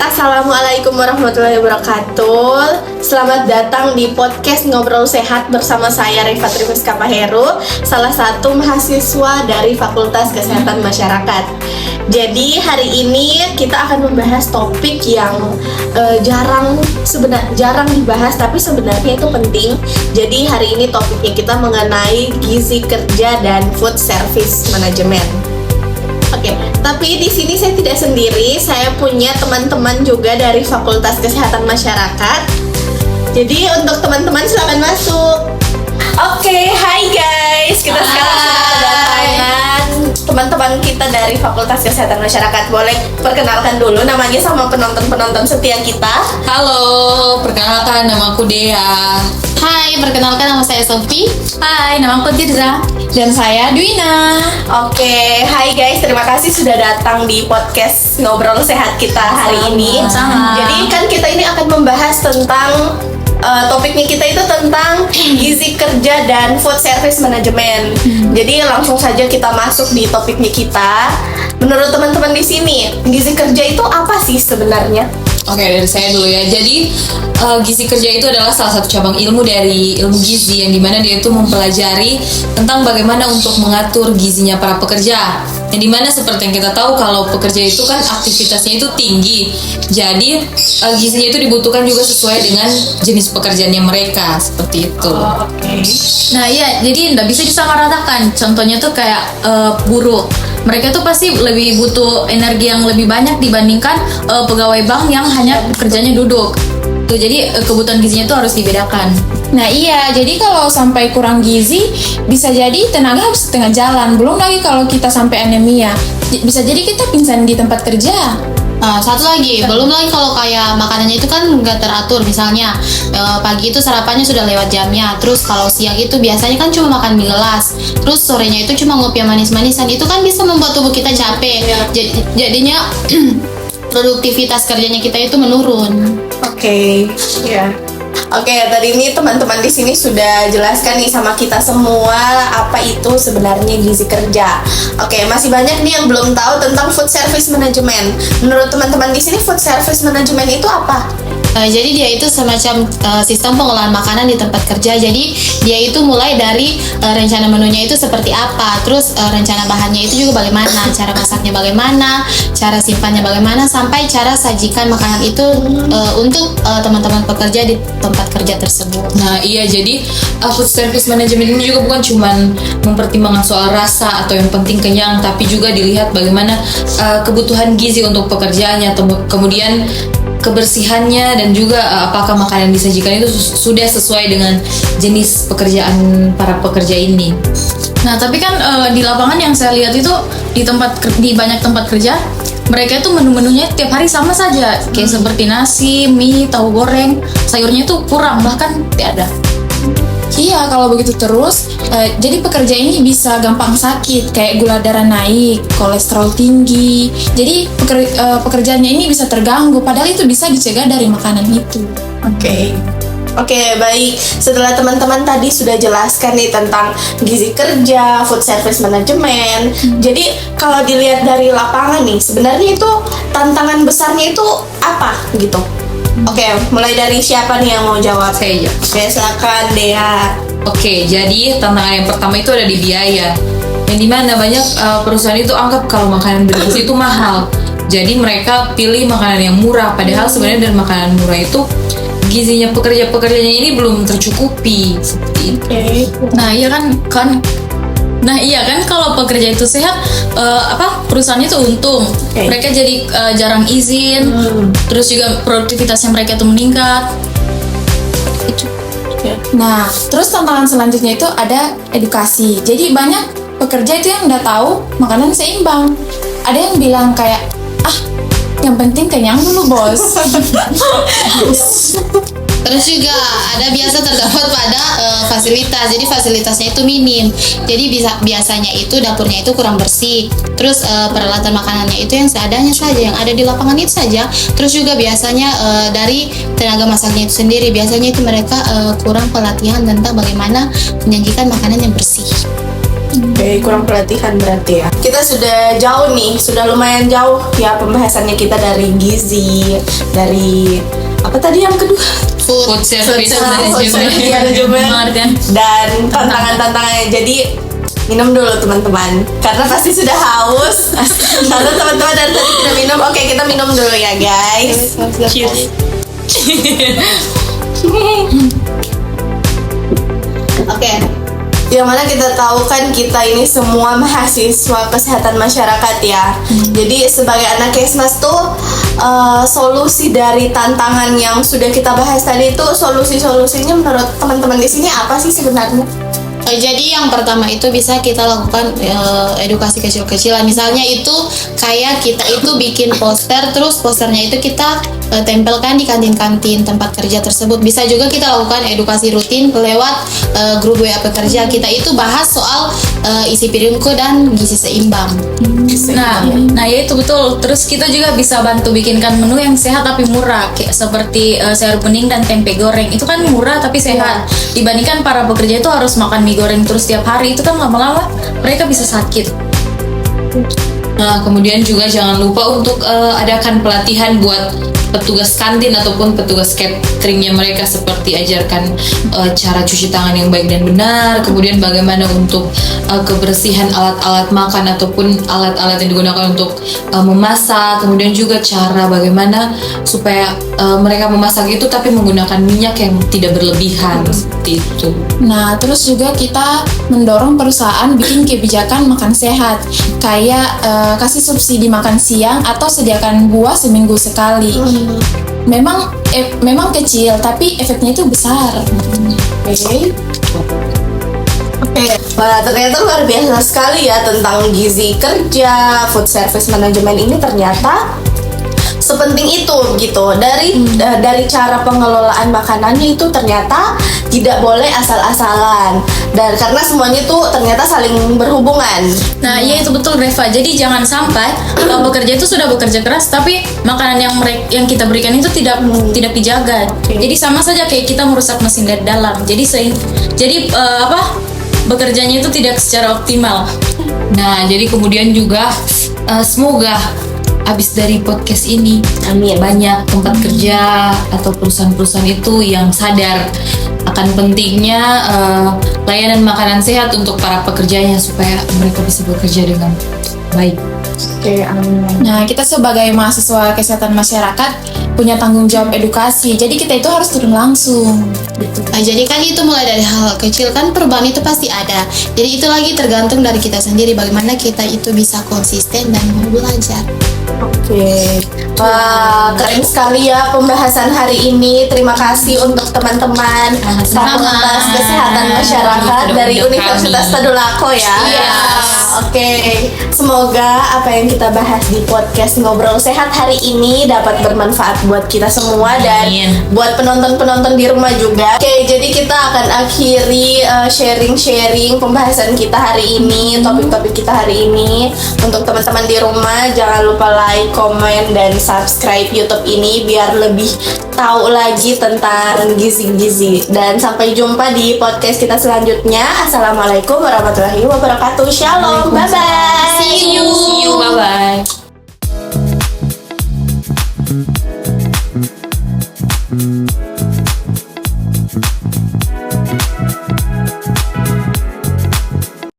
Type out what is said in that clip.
Assalamualaikum warahmatullahi wabarakatuh. Selamat datang di podcast Ngobrol Sehat bersama saya Rifat Rizka Maheru, salah satu mahasiswa dari Fakultas Kesehatan Masyarakat. Jadi hari ini kita akan membahas topik yang jarang dibahas, tapi sebenarnya itu penting. Jadi hari ini topiknya kita mengenai gizi kerja dan food service management. Oke, tapi di sini saya tidak sendiri, saya punya teman-teman juga dari Fakultas Kesehatan Masyarakat. Jadi untuk teman-teman silakan masuk. Oke, hai guys, kita sekarang sudah kedatangan teman-teman kita dari Fakultas Kesehatan Masyarakat. Boleh perkenalkan dulu namanya sama penonton-penonton setia kita. Halo, perkenalkan nama aku Dea. Hai, perkenalkan nama saya Sophie. Hai, nama aku Tidra. Dan saya Dwina. Oke, hai guys, terima kasih sudah datang di podcast Ngobrol Sehat kita hari ini. Sama. Jadi kan kita ini akan membahas tentang topiknya kita itu tentang gizi kerja dan food service management. Jadi langsung saja kita masuk di topiknya kita. Menurut teman-teman di sini, gizi kerja itu apa sih sebenarnya? Oke, dari saya dulu ya. Jadi gizi kerja itu adalah salah satu cabang ilmu dari ilmu gizi, yang dimana dia itu mempelajari tentang bagaimana untuk mengatur gizinya para pekerja. Yang dimana seperti yang kita tahu, kalau pekerja itu kan aktivitasnya itu tinggi, jadi gizinya itu dibutuhkan juga sesuai dengan jenis pekerjaannya mereka, seperti itu. Oke. Nah iya, jadi nggak bisa disamaratakan. Contohnya tuh kayak buruh. Mereka tuh pasti lebih butuh energi yang lebih banyak dibandingkan pegawai bank yang hanya kerjanya duduk. Tuh, jadi kebutuhan gizinya tuh harus dibedakan. Nah iya, jadi kalau sampai kurang gizi, bisa jadi tenaga habis setengah jalan. Belum lagi kalau kita sampai anemia, bisa jadi kita pingsan di tempat kerja. Satu lagi, belum lagi kalau kayak makanannya itu kan nggak teratur. Misalnya pagi itu sarapannya sudah lewat jamnya. Terus kalau siang itu biasanya kan cuma makan mie gelas. Terus sorenya itu cuma ngopi yang manis-manisan. Itu kan bisa membuat tubuh kita capek. Jadinya produktivitas kerjanya kita itu menurun. Oke, ya. Oke, tadi ini teman-teman di sini sudah jelaskan nih sama kita semua apa itu sebenarnya gizi kerja. Oke, masih banyak nih yang belum tahu tentang food service management. Menurut teman-teman di sini food service management itu apa? Jadi dia itu semacam sistem pengolahan makanan di tempat kerja. Jadi dia itu mulai dari rencana menunya itu seperti apa, terus rencana bahannya itu juga bagaimana, cara masaknya bagaimana, cara simpannya bagaimana, sampai cara sajikan makanan itu untuk teman-teman pekerja di tempat kerja tersebut. Nah iya, jadi food service management ini juga bukan cuman mempertimbangkan soal rasa atau yang penting kenyang, tapi juga dilihat bagaimana kebutuhan gizi untuk pekerjaannya, kemudian kebersihannya, dan juga apakah makanan yang disajikan itu sudah sesuai dengan jenis pekerjaan para pekerja ini. Nah tapi kan di lapangan yang saya lihat itu di banyak tempat kerja, mereka itu menu-menunya tiap hari sama saja, kayak seperti nasi, mie, tahu goreng, sayurnya itu kurang bahkan tidak ada. Iya, kalau begitu terus, jadi pekerja ini bisa gampang sakit, kayak gula darah naik, kolesterol tinggi. Jadi pekerjaannya ini bisa terganggu, padahal itu bisa dicegah dari makanan itu. Oke, baik. Setelah teman-teman tadi sudah jelaskan nih tentang gizi kerja, food service management. Jadi kalau dilihat dari lapangan nih, sebenarnya itu tantangan besarnya itu apa gitu? Oke, mulai dari siapa nih yang mau jawab? Saya aja. Oke, silakan Dea. Oke, jadi tantangan yang pertama itu ada di biaya. Yang dimana banyak perusahaan itu anggap kalau makanan bergizi itu mahal. Jadi mereka pilih makanan yang murah, padahal sebenarnya dari makanan murah itu gizinya pekerja-pekerjanya ini belum tercukupi, seperti itu. Nah iya kan kalau pekerja itu sehat, perusahaannya itu untung. Mereka jadi jarang izin, terus juga produktivitasnya mereka itu meningkat. Nah, terus tantangan selanjutnya itu ada edukasi. Jadi banyak pekerja itu yang nggak tahu makanan seimbang. Ada yang bilang kayak, yang penting kenyang dulu bos. Terus juga ada biasa terdapat pada fasilitas. Jadi fasilitasnya itu minim. Jadi biasanya itu dapurnya itu kurang bersih. Terus peralatan makanannya itu yang seadanya saja, yang ada di lapangan itu saja. Terus juga biasanya dari tenaga masaknya itu sendiri, biasanya itu mereka kurang pelatihan tentang bagaimana menyajikan makanan yang bersih. Oke, kurang pelatihan berarti ya. Kita sudah jauh nih, sudah lumayan jauh ya pembahasannya kita dari gizi, dari apa tadi yang kedua? Food service Food service management. management dan tantangan-tantangannya. Jadi minum dulu teman-teman, karena pasti sudah haus. Karena teman-teman dari tadi tidak minum. Oke, kita minum dulu ya guys. Cheers. Oke, yang mana kita tahu kan kita ini semua mahasiswa kesehatan masyarakat ya. Jadi sebagai anak Kesmas tuh solusi dari tantangan yang sudah kita bahas tadi itu solusinya menurut teman-teman di sini apa sih sebenarnya? Jadi yang pertama itu bisa kita lakukan edukasi kecil-kecilan. Misalnya itu kayak kita itu bikin poster, terus posternya itu kita tempelkan di kantin-kantin tempat kerja tersebut. Bisa juga kita lakukan edukasi rutin lewat grup WA pekerja. Kita itu bahas soal isi piringku dan gizi seimbang. Nah ya itu betul. Terus kita juga bisa bantu bikinkan menu yang sehat tapi murah, kayak seperti sayur bening dan tempe goreng. Itu kan murah tapi sehat. Dibandingkan para pekerja itu harus makan mie goreng terus tiap hari, itu kan lama-lama mereka bisa sakit. Nah, kemudian juga jangan lupa untuk adakan pelatihan buat petugas kantin ataupun petugas cateringnya mereka, seperti ajarkan cara cuci tangan yang baik dan benar, kemudian bagaimana untuk kebersihan alat-alat makan ataupun alat-alat yang digunakan untuk memasak, kemudian juga cara bagaimana supaya mereka memasak itu tapi menggunakan minyak yang tidak berlebihan, seperti itu. Nah, terus juga kita mendorong perusahaan bikin kebijakan makan sehat, kayak kasih subsidi makan siang atau sediakan buah seminggu sekali. Memang kecil, tapi efeknya itu besar. Oke, wah ternyata luar biasa sekali ya tentang gizi kerja, food service management ini ternyata sepenting itu gitu. Dari cara pengelolaan makanannya itu ternyata tidak boleh asal-asalan, dan karena semuanya itu ternyata saling berhubungan. Nah, iya itu betul Reva. Jadi jangan sampai pekerja itu sudah bekerja keras tapi makanan yang kita berikan itu tidak dijaga. Jadi sama saja kayak kita merusak mesin dari dalam. Jadi bekerjanya itu tidak secara optimal. Nah, jadi kemudian juga semoga abis dari podcast ini, Amin. banyak tempat kerja atau perusahaan-perusahaan itu yang sadar akan pentingnya layanan makanan sehat untuk para pekerjanya supaya mereka bisa bekerja dengan baik. Oke, amin. Nah, kita sebagai mahasiswa kesehatan masyarakat punya tanggung jawab edukasi. Jadi kita itu harus turun langsung. Nah, jadi kan itu mulai dari hal kecil, kan perubahan itu pasti ada. Jadi itu lagi tergantung dari kita sendiri, bagaimana kita itu bisa konsisten dan mau belajar. Oke, wah keren sekali ya pembahasan hari ini. Terima kasih untuk teman-teman Fakultas Kesehatan Masyarakat dari Universitas Tadulako ya. Iya. Oke, semoga apa yang kita bahas di podcast Ngobrol Sehat hari ini dapat bermanfaat buat kita semua dan Amin. buat penonton-penonton di rumah juga. Oke, jadi kita akan akhiri sharing-sharing pembahasan kita hari ini, topik-topik kita hari ini. Untuk teman-teman di rumah, jangan lupa like, komen, dan subscribe YouTube ini biar lebih tahu lagi tentang gizi-gizi. Dan sampai jumpa di podcast kita selanjutnya. Assalamualaikum warahmatullahi wabarakatuh. Shalom, bye-bye. See you, bye bye.